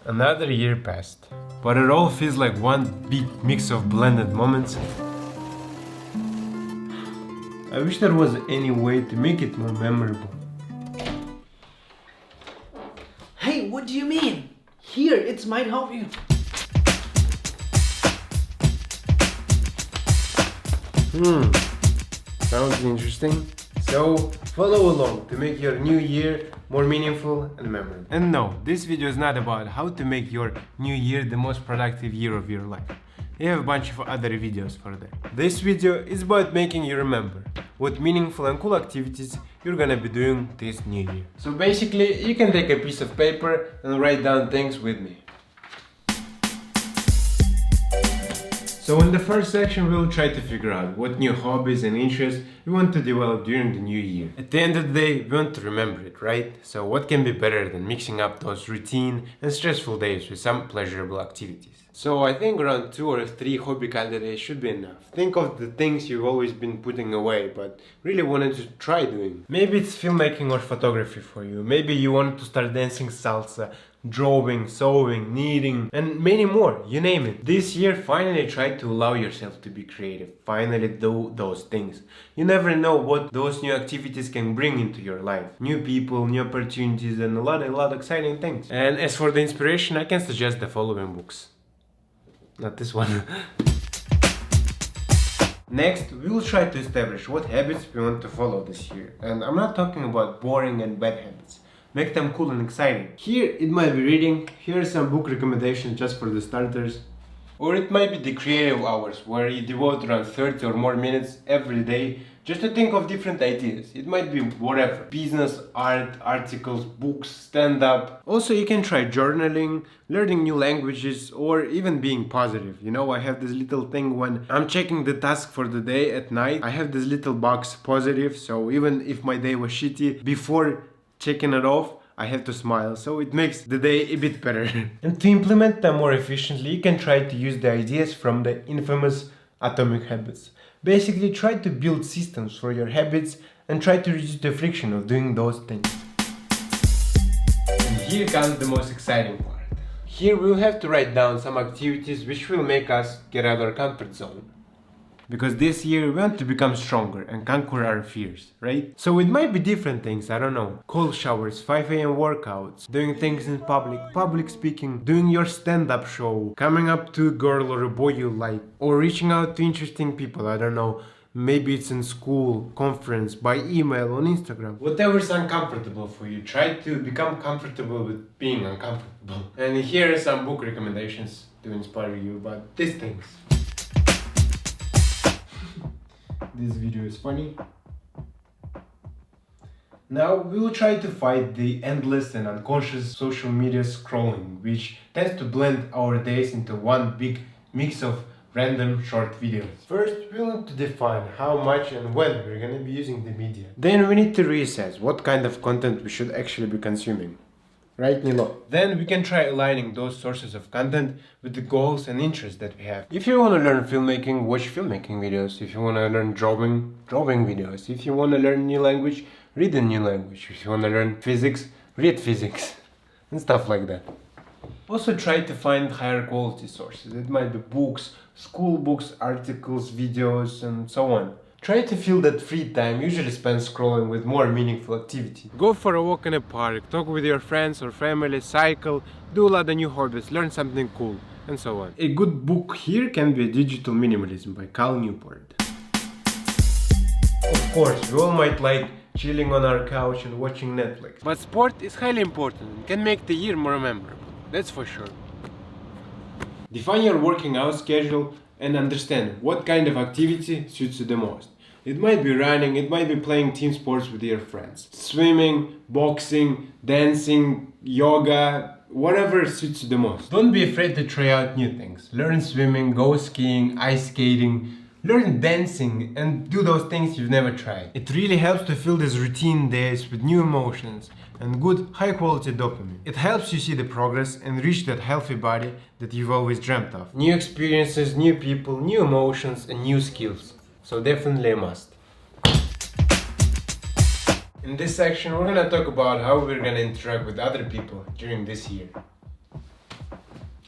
Another year passed, but it all feels like one big mix of blended moments. I wish there was any way to make it more memorable. Hey, what do you mean? Here, it might help you. Sounds interesting. So, follow along to make your new year more meaningful and memorable. And no, this video is not about how to make your new year the most productive year of your life. I have a bunch of other videos for that. This video is about making you remember what meaningful and cool activities you're gonna be doing this new year. So basically, you can take a piece of paper and write down things with me. So in the first section, we'll try to figure out what new hobbies and interests we want to develop during the new year. At the end of the day, we want to remember it, right? So what can be better than mixing up those routine and stressful days with some pleasurable activities? So I think around 2 or 3 hobby candidates should be enough. Think of the things you've always been putting away but really wanted to try doing. Maybe it's filmmaking or photography for you. Maybe you wanted to start dancing salsa, drawing, sewing, knitting, and many more, you name it. This year, finally try to allow yourself to be creative. Finally do those things. You never know what those new activities can bring into your life. New people, new opportunities, and a lot of exciting things. And as for the inspiration, I can suggest the following books. Not this one. Next, we will try to establish what habits we want to follow this year. And I'm not talking about boring and bad habits. Make them cool and exciting. Here it might be reading, here are some book recommendations just for the starters. Or it might be the creative hours, where you devote around 30 or more minutes every day just to think of different ideas. It might be whatever. Business, art, articles, books, stand-up. Also, you can try journaling, learning new languages, or even being positive. You know, I have this little thing when I'm checking the task for the day at night. I have this little box positive, so even if my day was shitty, before checking it off, I have to smile, so it makes the day a bit better. And to implement them more efficiently, you can try to use the ideas from the infamous atomic habits. Basically, try to build systems for your habits and try to reduce the friction of doing those things. And here comes the most exciting part. Here we'll have to write down some activities which will make us get out of our comfort zone. Because this year we want to become stronger and conquer our fears, right? So it might be different things, I don't know. Cold showers, 5 a.m. workouts, doing things in public speaking, doing your stand-up show, coming up to a girl or a boy you like, or reaching out to interesting people, I don't know. Maybe it's in school, conference, by email, on Instagram. Whatever's uncomfortable for you, try to become comfortable with being uncomfortable. And here are some book recommendations to inspire you about these things. This video is funny. Now we will try to fight the endless and unconscious social media scrolling, which tends to blend our days into one big mix of random short videos. First, we need to define how much and when we're gonna be using the media. Then we need to reassess what kind of content we should actually be consuming. Right, Nilo? Then we can try aligning those sources of content with the goals and interests that we have. If you want to learn filmmaking, watch filmmaking videos. If you want to learn drawing videos. If you want to learn new language, read a new language. If you want to learn physics, read physics. And stuff like that. Also try to find higher quality sources. It might be books, school books, articles, videos, and so on. Try to fill that free time usually spent scrolling with more meaningful activity. Go for a walk in a park, talk with your friends or family, cycle, do a lot of new hobbies, learn something cool, and so on. A good book here can be Digital Minimalism by Cal Newport. Of course, we all might like chilling on our couch and watching Netflix. But sport is highly important and can make the year more memorable, that's for sure. Define your working out schedule and understand what kind of activity suits you the most. It might be running, it might be playing team sports with your friends, swimming, boxing, dancing, yoga, whatever suits you the most. Don't be afraid to try out new things. Learn swimming, go skiing, ice skating, learn dancing, and do those things you've never tried. It really helps to fill these routine days with new emotions and good high quality dopamine. It helps you see the progress and reach that healthy body that you've always dreamt of. New experiences, new people, new emotions, and new skills. So definitely a must. In this section, we're gonna talk about how we're gonna interact with other people during this year.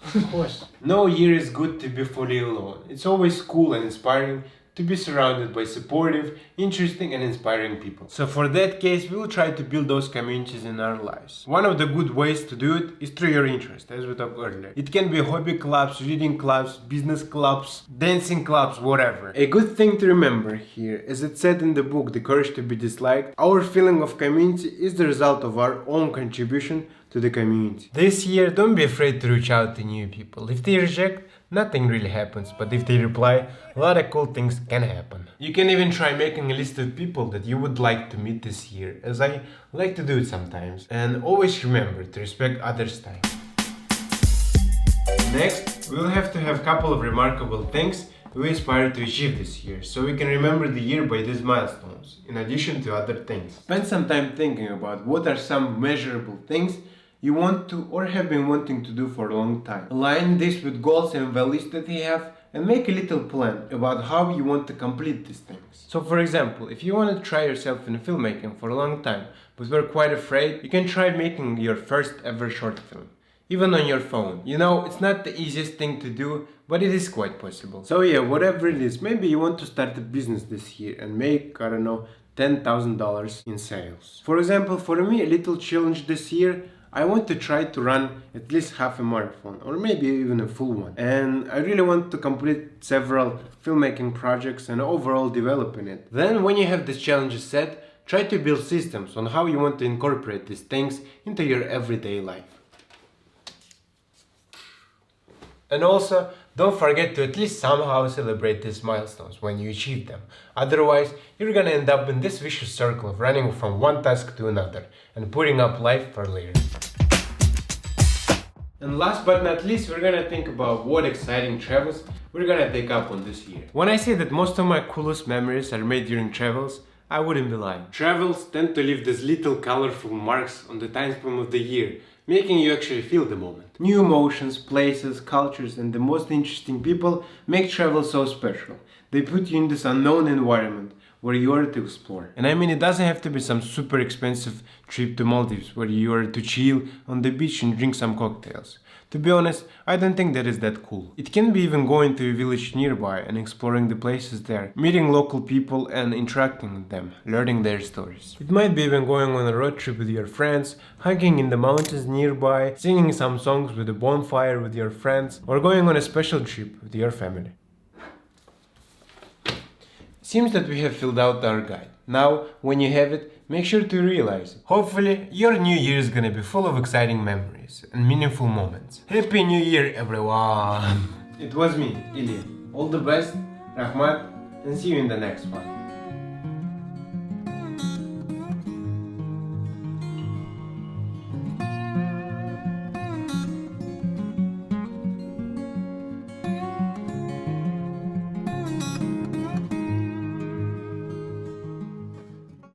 Of course. No year is good to be fully alone. It's always cool and inspiring to be surrounded by supportive, interesting and inspiring people. So for that case, we will try to build those communities in our lives. One of the good ways to do it is through your interest, as we talked earlier. It can be hobby clubs, reading clubs, business clubs, dancing clubs, whatever. A good thing to remember here, as it said in the book The Courage to be Disliked, our feeling of community is the result of our own contribution to the community. This year, don't be afraid to reach out to new people. If they reject, nothing really happens, but if they reply, a lot of cool things can happen. You can even try making a list of people that you would like to meet this year, as I like to do it sometimes. And always remember to respect others' time. Next, we'll have to have a couple of remarkable things we aspire to achieve this year, so we can remember the year by these milestones, in addition to other things. Spend some time thinking about what are some measurable things you want to or have been wanting to do for a long time. Align this with goals and values that you have and make a little plan about how you want to complete these things. So for example, if you want to try yourself in filmmaking for a long time but were quite afraid, you can try making your first ever short film. Even on your phone. You know, it's not the easiest thing to do, but it is quite possible. So yeah, whatever it is, maybe you want to start a business this year and make, I don't know, $10,000 in sales. For example, for me, a little challenge this year, I want to try to run at least half a marathon or maybe even a full one. And I really want to complete several filmmaking projects and overall developing it. Then when you have these challenges set, try to build systems on how you want to incorporate these things into your everyday life. And also, don't forget to at least somehow celebrate these milestones when you achieve them. Otherwise, you're gonna end up in this vicious circle of running from one task to another and putting up life for later. And last but not least, we're gonna think about what exciting travels we're gonna take up on this year. When I say that most of my coolest memories are made during travels, I wouldn't be lying. Travels tend to leave these little colorful marks on the time span of the year, making you actually feel the moment. New emotions, places, cultures, and the most interesting people make travel so special. They put you in this unknown environment where you are to explore. And I mean, it doesn't have to be some super expensive trip to Maldives where you are to chill on the beach and drink some cocktails. To be honest, I don't think that is that cool. It can be even going to a village nearby and exploring the places there, meeting local people and interacting with them, learning their stories. It might be even going on a road trip with your friends, hiking in the mountains nearby, singing some songs with a bonfire with your friends, or going on a special trip with your family. Seems that we have filled out our guide. Now, when you have it, make sure to realize it. Hopefully, your new year is gonna be full of exciting memories and meaningful moments. Happy New Year, everyone! It was me, Ilya. All the best, Rahmat, and see you in the next one.